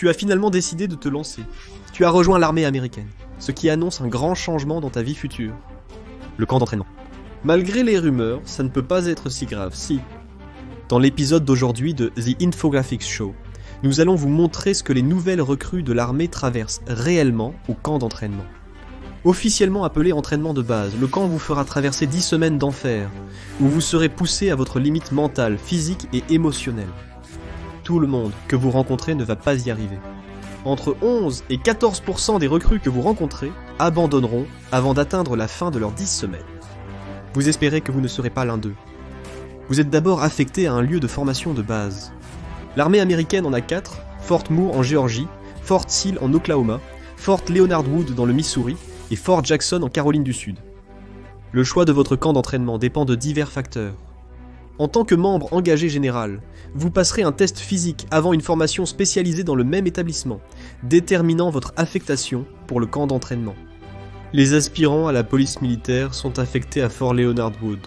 tu as finalement décidé de te lancer. Tu as rejoint l'armée américaine, ce qui annonce un grand changement dans ta vie future. Le camp d'entraînement. Malgré les rumeurs, ça ne peut pas être si grave, si. Dans l'épisode d'aujourd'hui de The Infographics Show, nous allons vous montrer ce que les nouvelles recrues de l'armée traversent réellement au camp d'entraînement. Officiellement appelé entraînement de base, le camp vous fera traverser 10 semaines d'enfer, où vous serez poussé à votre limite mentale, physique et émotionnelle. Tout le monde que vous rencontrez ne va pas y arriver. Entre 11 et 14% des recrues que vous rencontrez abandonneront avant d'atteindre la fin de leurs 10 semaines. Vous espérez que vous ne serez pas l'un d'eux. Vous êtes d'abord affecté à un lieu de formation de base. L'armée américaine en a 4, Fort Moore en Géorgie, Fort Sill en Oklahoma, Fort Leonard Wood dans le Missouri et Fort Jackson en Caroline du Sud. Le choix de votre camp d'entraînement dépend de divers facteurs. En tant que membre engagé général, vous passerez un test physique avant une formation spécialisée dans le même établissement, déterminant votre affectation pour le camp d'entraînement. Les aspirants à la police militaire sont affectés à Fort Leonard Wood.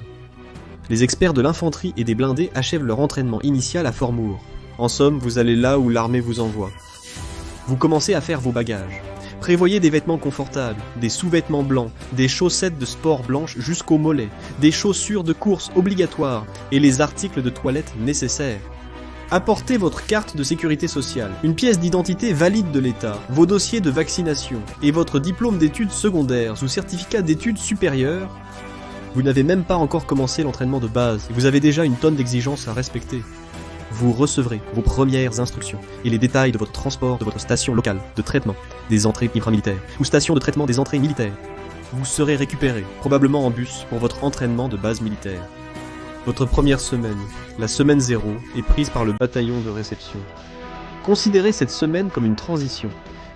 Les experts de l'infanterie et des blindés achèvent leur entraînement initial à Fort Moore. En somme, vous allez là où l'armée vous envoie. Vous commencez à faire vos bagages. Prévoyez des vêtements confortables, des sous-vêtements blancs, des chaussettes de sport blanches jusqu'aux mollets, des chaussures de course obligatoires et les articles de toilette nécessaires. Apportez votre carte de sécurité sociale, une pièce d'identité valide de l'État, vos dossiers de vaccination et votre diplôme d'études secondaires ou certificat d'études supérieures. Vous n'avez même pas encore commencé l'entraînement de base et vous avez déjà une tonne d'exigences à respecter. Vous recevrez vos premières instructions et les détails de votre transport de votre station locale de traitement des entrées militaires ou station de traitement des entrées militaires. Vous serez récupéré, probablement en bus, pour votre entraînement de base militaire. Votre première semaine, la semaine 0, est prise par le bataillon de réception. Considérez cette semaine comme une transition.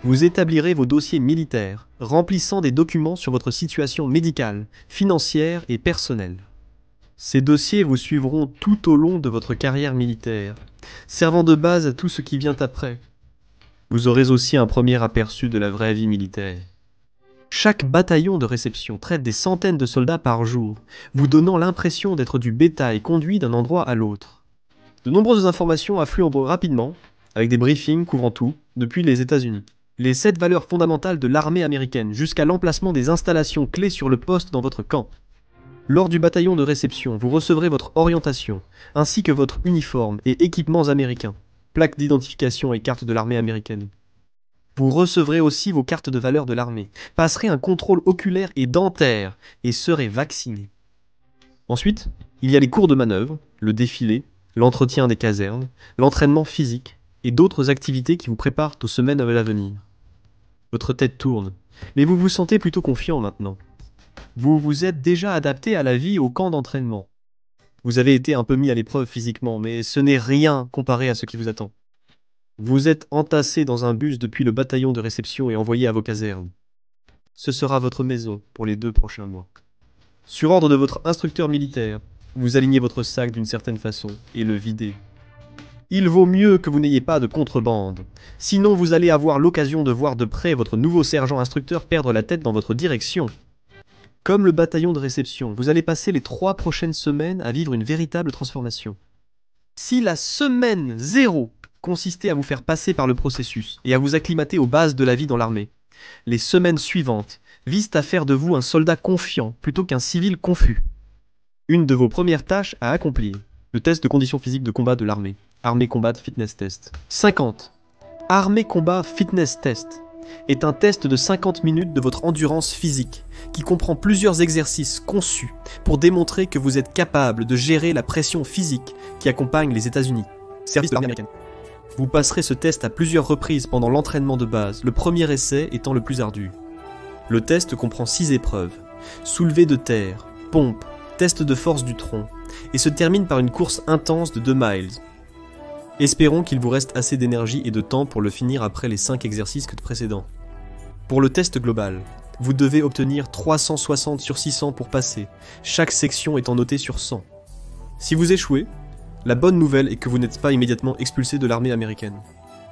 Vous établirez vos dossiers militaires, remplissant des documents sur votre situation médicale, financière et personnelle. Ces dossiers vous suivront tout au long de votre carrière militaire, servant de base à tout ce qui vient après. Vous aurez aussi un premier aperçu de la vraie vie militaire. Chaque bataillon de réception traite des centaines de soldats par jour, vous donnant l'impression d'être du bétail conduit d'un endroit à l'autre. De nombreuses informations affluent rapidement, avec des briefings couvrant tout, depuis les États-Unis. Les 7 valeurs fondamentales de l'armée américaine, jusqu'à l'emplacement des installations clés sur le poste dans votre camp. Lors du bataillon de réception, vous recevrez votre orientation, ainsi que votre uniforme et équipements américains, plaques d'identification et cartes de l'armée américaine. Vous recevrez aussi vos cartes de valeur de l'armée, passerez un contrôle oculaire et dentaire, et serez vacciné. Ensuite, il y a les cours de manœuvre, le défilé, l'entretien des casernes, l'entraînement physique, et d'autres activités qui vous préparent aux semaines à l'avenir. Votre tête tourne, mais vous vous sentez plutôt confiant maintenant. Vous vous êtes déjà adapté à la vie au camp d'entraînement. Vous avez été un peu mis à l'épreuve physiquement, mais ce n'est rien comparé à ce qui vous attend. Vous êtes entassé dans un bus depuis le bataillon de réception et envoyé à vos casernes. Ce sera votre maison pour les 2 prochains mois. Sur ordre de votre instructeur militaire, vous alignez votre sac d'une certaine façon et le videz. Il vaut mieux que vous n'ayez pas de contrebande, sinon vous allez avoir l'occasion de voir de près votre nouveau sergent instructeur perdre la tête dans votre direction. Comme le bataillon de réception, vous allez passer les 3 prochaines semaines à vivre une véritable transformation. Si la semaine 0 consistait à vous faire passer par le processus et à vous acclimater aux bases de la vie dans l'armée, les semaines suivantes visent à faire de vous un soldat confiant plutôt qu'un civil confus. Une de vos premières tâches à accomplir, le test de conditions physiques de combat de l'armée, Army Combat Fitness Test. 50. Army Combat Fitness Test est un test de 50 minutes de votre endurance physique, qui comprend plusieurs exercices conçus pour démontrer que vous êtes capable de gérer la pression physique qui accompagne les États-Unis. Service de l'armée américaine. Vous passerez ce test à plusieurs reprises pendant l'entraînement de base, le premier essai étant le plus ardu. Le test comprend 6 épreuves, soulevé de terre, pompe, test de force du tronc, et se termine par une course intense de 2 miles. Espérons qu'il vous reste assez d'énergie et de temps pour le finir après les 5 exercices précédents. Pour le test global, vous devez obtenir 360 sur 600 pour passer, chaque section étant notée sur 100. Si vous échouez, la bonne nouvelle est que vous n'êtes pas immédiatement expulsé de l'armée américaine.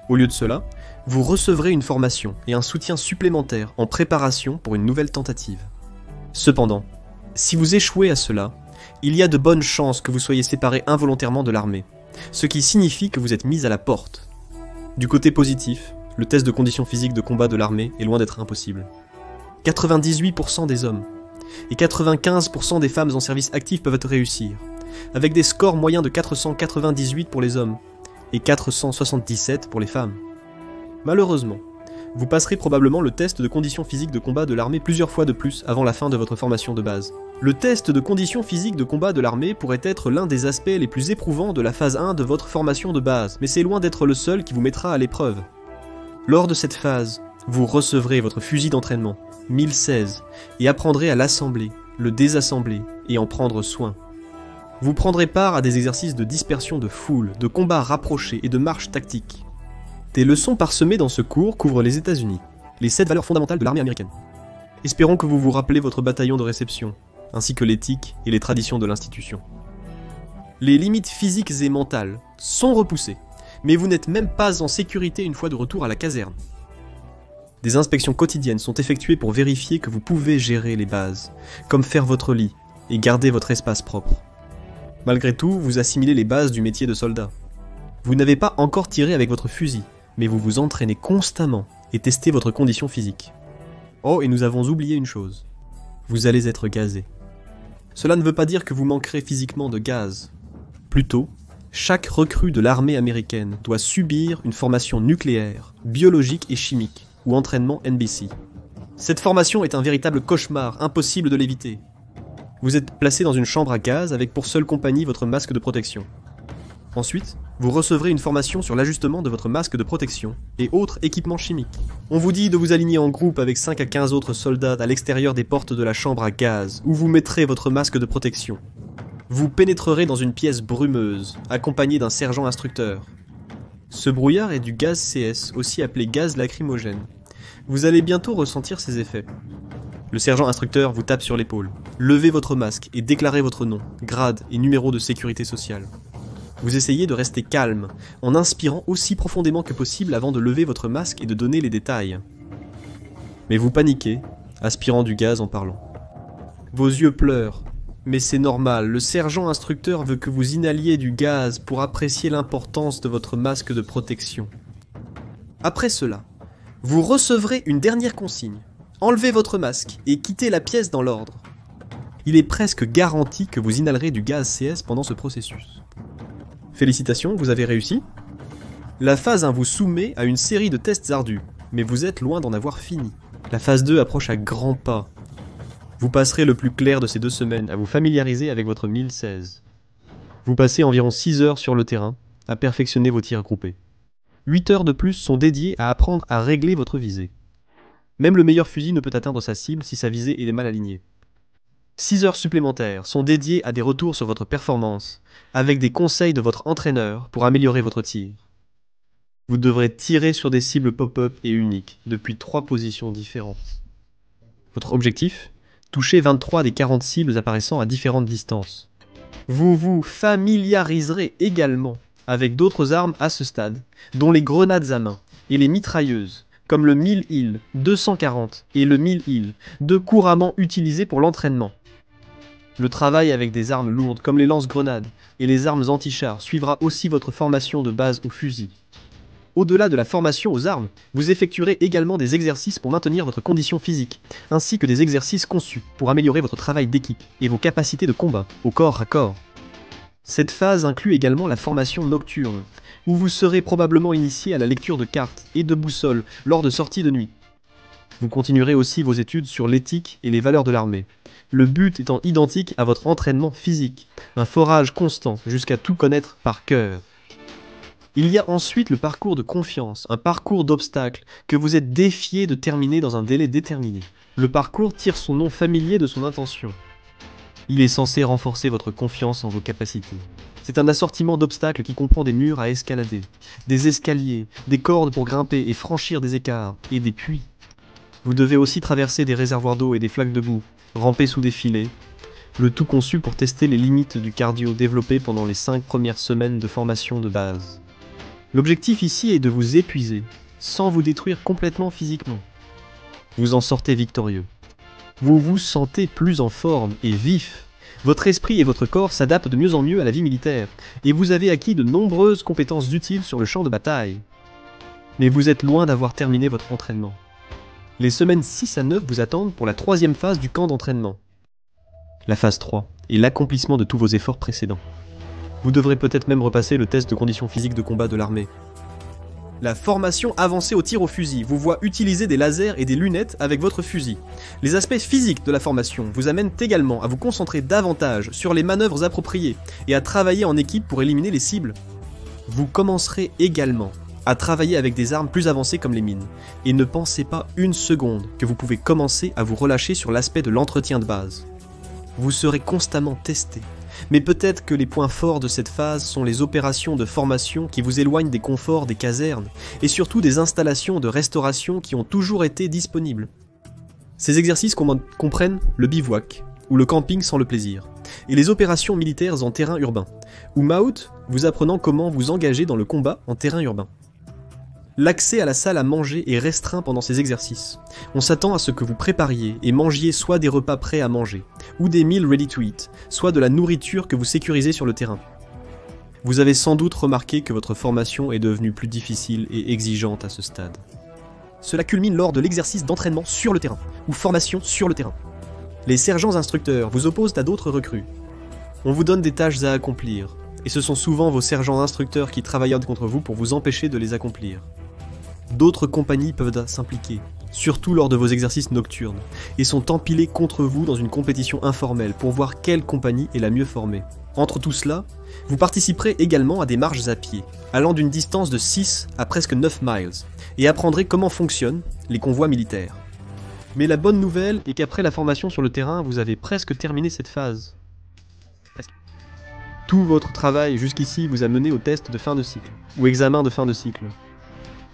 Au lieu de cela, vous recevrez une formation et un soutien supplémentaire en préparation pour une nouvelle tentative. Cependant, si vous échouez à cela, il y a de bonnes chances que vous soyez séparé involontairement de l'armée, ce qui signifie que vous êtes mis à la porte. Du côté positif, le test de conditions physiques de combat de l'armée est loin d'être impossible. 98% des hommes et 95% des femmes en service actif peuvent réussir, avec des scores moyens de 498 pour les hommes et 477 pour les femmes. Malheureusement, vous passerez probablement le test de conditions physiques de combat de l'armée plusieurs fois de plus avant la fin de votre formation de base. Le test de conditions physiques de combat de l'armée pourrait être l'un des aspects les plus éprouvants de la phase 1 de votre formation de base, mais c'est loin d'être le seul qui vous mettra à l'épreuve. Lors de cette phase, vous recevrez votre fusil d'entraînement, 1016, et apprendrez à l'assembler, le désassembler et en prendre soin. Vous prendrez part à des exercices de dispersion de foule, de combats rapprochés et de marche tactique. Des leçons parsemées dans ce cours couvrent les États-Unis, les 7 valeurs fondamentales de l'armée américaine. Espérons que vous vous rappelez votre bataillon de réception, ainsi que l'éthique et les traditions de l'institution. Les limites physiques et mentales sont repoussées, mais vous n'êtes même pas en sécurité une fois de retour à la caserne. Des inspections quotidiennes sont effectuées pour vérifier que vous pouvez gérer les bases, comme faire votre lit et garder votre espace propre. Malgré tout, vous assimilez les bases du métier de soldat. Vous n'avez pas encore tiré avec votre fusil, mais vous vous entraînez constamment et testez votre condition physique. Oh, et nous avons oublié une chose. Vous allez être gazé. Cela ne veut pas dire que vous manquerez physiquement de gaz. Plutôt, chaque recrue de l'armée américaine doit subir une formation nucléaire, biologique et chimique, ou entraînement NBC. Cette formation est un véritable cauchemar, impossible de l'éviter. Vous êtes placé dans une chambre à gaz avec pour seule compagnie votre masque de protection. Ensuite, vous recevrez une formation sur l'ajustement de votre masque de protection et autres équipements chimiques. On vous dit de vous aligner en groupe avec 5 à 15 autres soldats à l'extérieur des portes de la chambre à gaz, où vous mettrez votre masque de protection. Vous pénétrerez dans une pièce brumeuse, accompagné d'un sergent instructeur. Ce brouillard est du gaz CS, aussi appelé gaz lacrymogène. Vous allez bientôt ressentir ses effets. Le sergent instructeur vous tape sur l'épaule. Levez votre masque et déclarez votre nom, grade et numéro de sécurité sociale. Vous essayez de rester calme, en inspirant aussi profondément que possible avant de lever votre masque et de donner les détails. Mais vous paniquez, aspirant du gaz en parlant. Vos yeux pleurent, mais c'est normal, le sergent instructeur veut que vous inhaliez du gaz pour apprécier l'importance de votre masque de protection. Après cela, vous recevrez une dernière consigne. Enlevez votre masque et quittez la pièce dans l'ordre. Il est presque garanti que vous inhalerez du gaz CS pendant ce processus. Félicitations, vous avez réussi. La phase 1 vous soumet à une série de tests ardus, mais vous êtes loin d'en avoir fini. La phase 2 approche à grands pas. Vous passerez le plus clair de ces 2 semaines à vous familiariser avec votre 1016. Vous passez environ 6 heures sur le terrain à perfectionner vos tirs groupés. 8 heures de plus sont dédiées à apprendre à régler votre visée. Même le meilleur fusil ne peut atteindre sa cible si sa visée est mal alignée. 6 heures supplémentaires sont dédiées à des retours sur votre performance, avec des conseils de votre entraîneur pour améliorer votre tir. Vous devrez tirer sur des cibles pop-up et uniques, depuis 3 positions différentes. Votre objectif ? Toucher 23 des 40 cibles apparaissant à différentes distances. Vous vous familiariserez également avec d'autres armes à ce stade, dont les grenades à main et les mitrailleuses, comme le 1000 IL 240 et le 1000 IL, 2 couramment utilisés pour l'entraînement. Le travail avec des armes lourdes comme les lance-grenades et les armes anti-chars suivra aussi votre formation de base au fusil. Au-delà de la formation aux armes, vous effectuerez également des exercices pour maintenir votre condition physique, ainsi que des exercices conçus pour améliorer votre travail d'équipe et vos capacités de combat au corps à corps. Cette phase inclut également la formation nocturne, où vous serez probablement initié à la lecture de cartes et de boussoles lors de sorties de nuit. Vous continuerez aussi vos études sur l'éthique et les valeurs de l'armée, le but étant identique à votre entraînement physique, un forage constant jusqu'à tout connaître par cœur. Il y a ensuite le parcours de confiance, un parcours d'obstacles que vous êtes défié de terminer dans un délai déterminé. Le parcours tire son nom familier de son intention. Il est censé renforcer votre confiance en vos capacités. C'est un assortiment d'obstacles qui comprend des murs à escalader, des escaliers, des cordes pour grimper et franchir des écarts, et des puits. Vous devez aussi traverser des réservoirs d'eau et des flaques de boue, ramper sous des filets, le tout conçu pour tester les limites du cardio développé pendant les 5 premières semaines de formation de base. L'objectif ici est de vous épuiser, sans vous détruire complètement physiquement. Vous en sortez victorieux. Vous vous sentez plus en forme et vif. Votre esprit et votre corps s'adaptent de mieux en mieux à la vie militaire, et vous avez acquis de nombreuses compétences utiles sur le champ de bataille. Mais vous êtes loin d'avoir terminé votre entraînement. Les semaines 6 à 9 vous attendent pour la troisième phase du camp d'entraînement. La phase 3 est l'accomplissement de tous vos efforts précédents. Vous devrez peut-être même repasser le test de conditions physiques de combat de l'armée. La formation avancée au tir au fusil vous voit utiliser des lasers et des lunettes avec votre fusil. Les aspects physiques de la formation vous amènent également à vous concentrer davantage sur les manœuvres appropriées et à travailler en équipe pour éliminer les cibles. Vous commencerez également à travailler avec des armes plus avancées comme les mines. Et ne pensez pas une seconde que vous pouvez commencer à vous relâcher sur l'aspect de l'entretien de base. Vous serez constamment testé. Mais peut-être que les points forts de cette phase sont les opérations de formation qui vous éloignent des conforts des casernes et surtout des installations de restauration qui ont toujours été disponibles. Ces exercices comprennent le bivouac, ou le camping sans le plaisir, et les opérations militaires en terrain urbain, ou Maout vous apprenant comment vous engager dans le combat en terrain urbain. L'accès à la salle à manger est restreint pendant ces exercices. On s'attend à ce que vous prépariez et mangiez soit des repas prêts à manger, ou des meals ready to eat, soit de la nourriture que vous sécurisez sur le terrain. Vous avez sans doute remarqué que votre formation est devenue plus difficile et exigeante à ce stade. Cela culmine lors de l'exercice d'entraînement sur le terrain, ou formation sur le terrain. Les sergents instructeurs vous opposent à d'autres recrues. On vous donne des tâches à accomplir, et ce sont souvent vos sergents instructeurs qui travaillent contre vous pour vous empêcher de les accomplir. D'autres compagnies peuvent s'impliquer, surtout lors de vos exercices nocturnes, et sont empilées contre vous dans une compétition informelle pour voir quelle compagnie est la mieux formée. Entre tout cela, vous participerez également à des marches à pied, allant d'une distance de 6 à presque 9 miles, et apprendrez comment fonctionnent les convois militaires. Mais la bonne nouvelle est qu'après la formation sur le terrain, vous avez presque terminé cette phase. Tout votre travail jusqu'ici vous a mené au test de fin de cycle, ou examen de fin de cycle.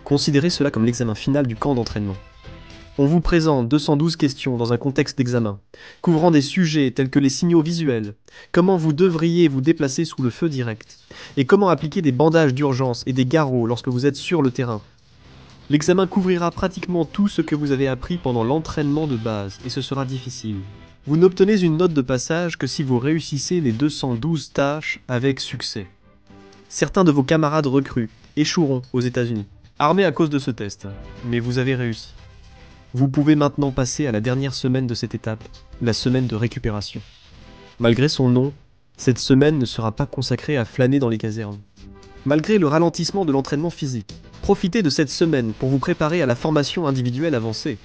Considérez cela comme l'examen final du camp d'entraînement. On vous présente 212 questions dans un contexte d'examen, couvrant des sujets tels que les signaux visuels, comment vous devriez vous déplacer sous le feu direct, et comment appliquer des bandages d'urgence et des garrots lorsque vous êtes sur le terrain. L'examen couvrira pratiquement tout ce que vous avez appris pendant l'entraînement de base, et ce sera difficile. Vous n'obtenez une note de passage que si vous réussissez les 212 tâches avec succès. Certains de vos camarades recrues échoueront aux États-Unis, armés à cause de ce test, mais vous avez réussi. Vous pouvez maintenant passer à la dernière semaine de cette étape, la semaine de récupération. Malgré son nom, cette semaine ne sera pas consacrée à flâner dans les casernes. Malgré le ralentissement de l'entraînement physique, profitez de cette semaine pour vous préparer à la formation individuelle avancée.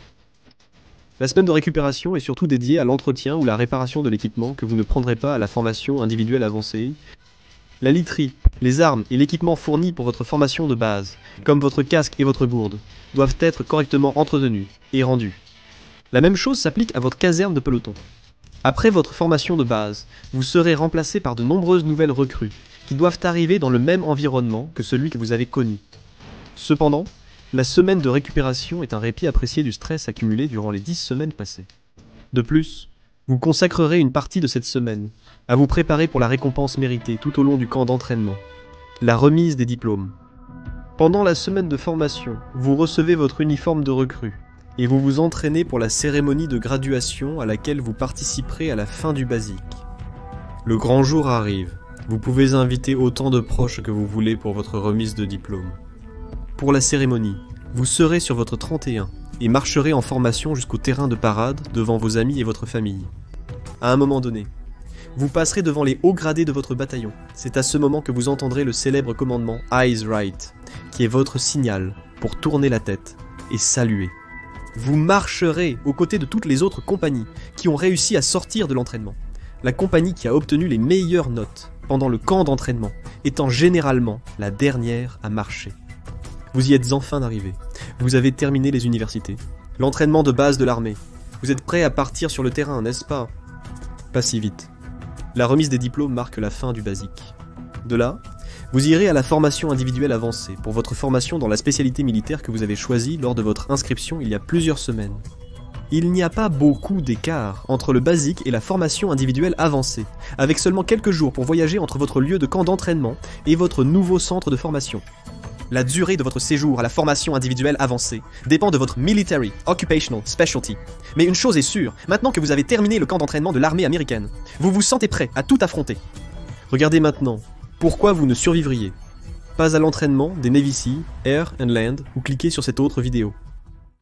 La semaine de récupération est surtout dédiée à l'entretien ou la réparation de l'équipement que vous ne prendrez pas à la formation individuelle avancée. La literie, les armes et l'équipement fournis pour votre formation de base, comme votre casque et votre gourde, doivent être correctement entretenus et rendus. La même chose s'applique à votre caserne de peloton. Après votre formation de base, vous serez remplacé par de nombreuses nouvelles recrues, qui doivent arriver dans le même environnement que celui que vous avez connu. Cependant, la semaine de récupération est un répit apprécié du stress accumulé durant les 10 semaines passées. De plus, vous consacrerez une partie de cette semaine à vous préparer pour la récompense méritée tout au long du camp d'entraînement, la remise des diplômes. Pendant la semaine de formation, vous recevez votre uniforme de recrue et vous vous entraînez pour la cérémonie de graduation à laquelle vous participerez à la fin du basique. Le grand jour arrive, vous pouvez inviter autant de proches que vous voulez pour votre remise de diplôme. Pour la cérémonie, vous serez sur votre 31 et marcherez en formation jusqu'au terrain de parade devant vos amis et votre famille. À un moment donné, vous passerez devant les hauts gradés de votre bataillon. C'est à ce moment que vous entendrez le célèbre commandement « Eyes Right », qui est votre signal pour tourner la tête et saluer. Vous marcherez aux côtés de toutes les autres compagnies qui ont réussi à sortir de l'entraînement. La compagnie qui a obtenu les meilleures notes pendant le camp d'entraînement étant généralement la dernière à marcher. Vous y êtes enfin arrivé. Vous avez terminé les universités, l'entraînement de base de l'armée. Vous êtes prêt à partir sur le terrain, n'est-ce pas? Pas si vite. La remise des diplômes marque la fin du basique. De là, vous irez à la formation individuelle avancée pour votre formation dans la spécialité militaire que vous avez choisie lors de votre inscription il y a plusieurs semaines. Il n'y a pas beaucoup d'écart entre le basique et la formation individuelle avancée, avec seulement quelques jours pour voyager entre votre lieu de camp d'entraînement et votre nouveau centre de formation. La durée de votre séjour à la formation individuelle avancée dépend de votre Military Occupational Specialty. Mais une chose est sûre, maintenant que vous avez terminé le camp d'entraînement de l'armée américaine, vous vous sentez prêt à tout affronter. Regardez maintenant, pourquoi vous ne survivriez? Pas à l'entraînement des Navy Sea, Air and Land ou cliquez sur cette autre vidéo.